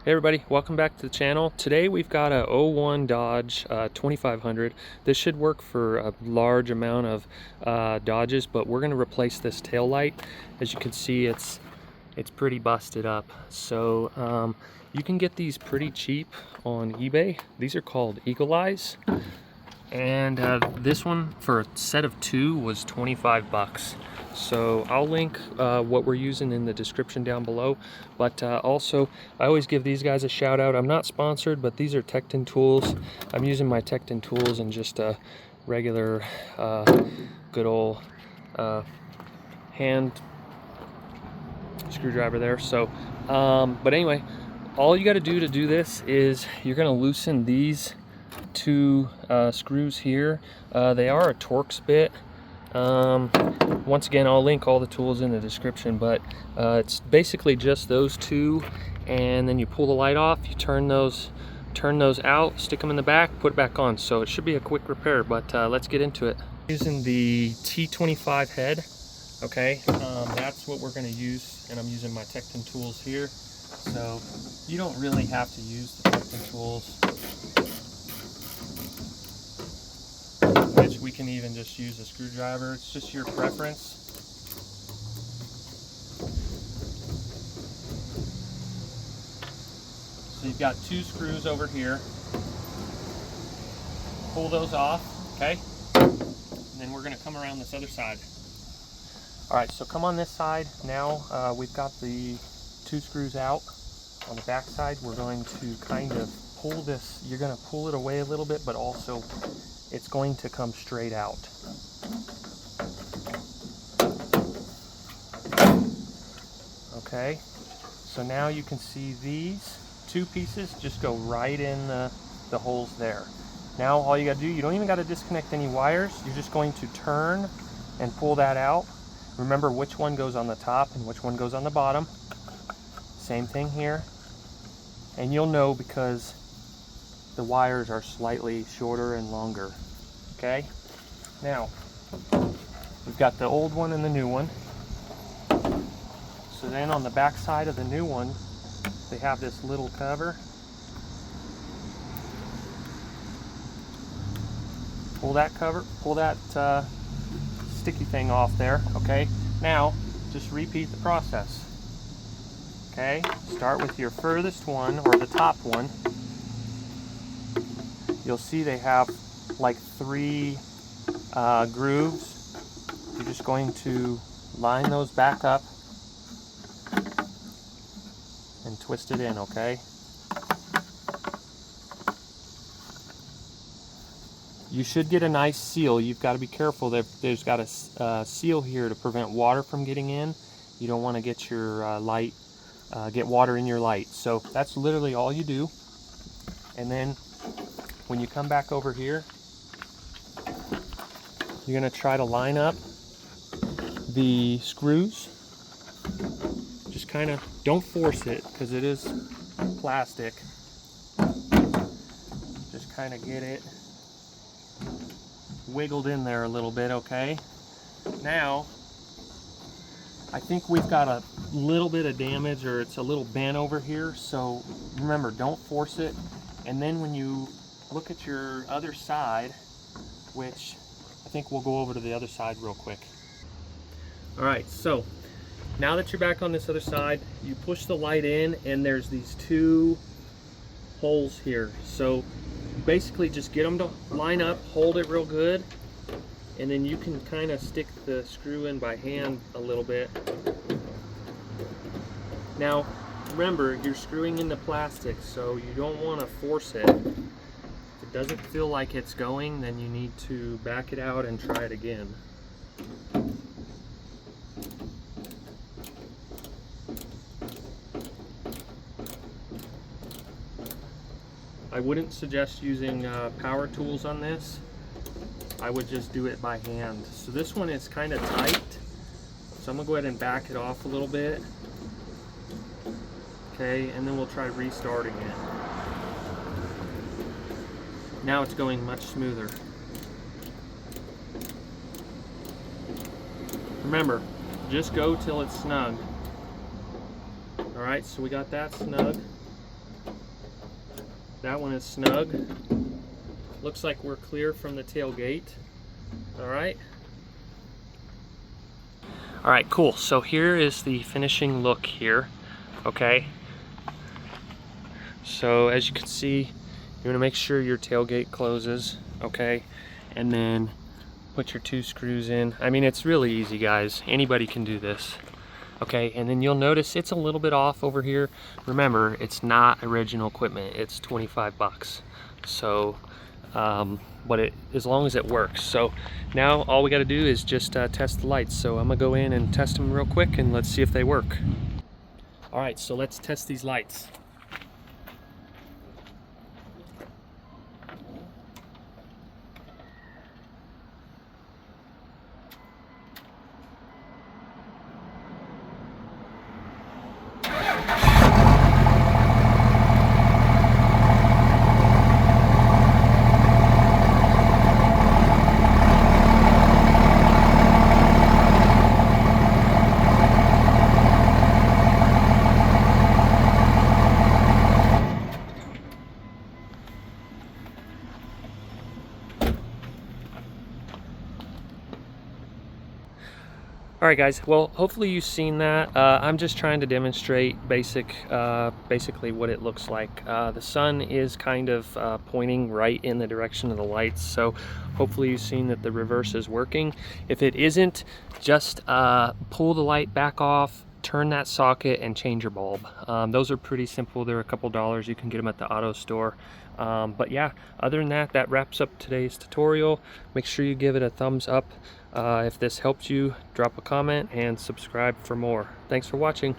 Hey everybody, welcome back to the channel. Today we've got a '01 Dodge 2500. This should work for a large amount of Dodges, but we're going to replace this tail light. As you can see, it's pretty busted up. So you can get these pretty cheap on eBay. These are called Eagle Eyes, and this one for a set of two was 25 bucks. So I'll link what we're using in the description down below, but also I always give these guys a shout out. I'm not sponsored, but these are Tekton tools. I'm using my Tekton tools and just a regular good old hand screwdriver there. So but anyway, all you got to do this is you're going to loosen these two screws here. They are a Torx bit. Once again, I'll link all the tools in the description, but it's basically just those two, and then you pull the light off, you turn those out, stick them in the back, put it back on. So it should be a quick repair, but let's get into it. Using the T25 head, okay, that's what we're going to use, and I'm using my Tekton tools here. So you don't really have to use the Tekton tools, which we can even just use a screwdriver. It's just your preference. So you've got two screws over here. Pull those off, okay? And then we're going to come around this other side. All right, so come on this side. Now we've got the two screws out. On the back side, we're going to kind of pull this. You're going to pull it away a little bit, but also it's going to come straight out. Okay, so now you can see these two pieces just go right in the holes there. Now all you got to do, you don't even got to disconnect any wires. You're just going to turn and pull that out. Remember which one goes on the top and which one goes on the bottom. Same thing here. And you'll know because the wires are slightly shorter and longer. Okay, now we've got the old one and the new one. So then on the back side of the new one, they have this little cover. Pull that cover, pull that sticky thing off there. Okay, now just repeat the process. Okay, start with your furthest one, or the top one. You'll see they have like three grooves. You're just going to line those back up and twist it in, okay? You should get a nice seal. You've got to be careful that there's got a seal here to prevent water from getting in. You don't want to get your light, get water in your light. So that's literally all you do. And then when you come back over here, you're going to try to line up the screws. Just kind of, don't force it because it is plastic. Just kind of get it wiggled in there a little bit, okay? Now, I think we've got a little bit of damage, or it's a little bent over here. So remember, don't force it. And then when you look at your other side, which I think we'll go over to the other side real quick. All right, so now that you're back on this other side, you push the light in and there's these two holes here. So basically just get them to line up, hold it real good, and then you can kind of stick the screw in by hand a little bit. Now remember, you're screwing into plastic, so you don't want to force it. If it doesn't feel like it's going, then you need to back it out and try it again. I wouldn't suggest using power tools on this. I would just do it by hand. So this one is kind of tight, so I'm gonna go ahead and back it off a little bit. Okay, and then we'll try restarting it. Now it's going much smoother. Remember, just go till it's snug. All right, so we got that snug. That one is snug. Looks like we're clear from the tailgate. All right. All right, cool. So here is the finishing look here, okay? So as you can see, you wanna make sure your tailgate closes, okay? And then put your 2 screws in. I mean, it's really easy, guys. Anybody can do this, okay? And then you'll notice it's a little bit off over here. Remember, it's not original equipment. It's 25 bucks. So, but as long as it works. So now all we got to do is just test the lights. So I'm gonna go in and test them real quick and let's see if they work. All right, so let's test these lights. All right, guys, well, hopefully you've seen that. I'm just trying to demonstrate basically what it looks like. The sun is kind of pointing right in the direction of the lights, so hopefully you've seen that the reverse is working. If it isn't, just pull the light back off, turn that socket, and change your bulb. Those are pretty simple. They're a couple dollars. You can get them at the auto store. But yeah, other than that, that wraps up today's tutorial. Make sure you give it a thumbs up. If this helped you, drop a comment and subscribe for more. Thanks for watching.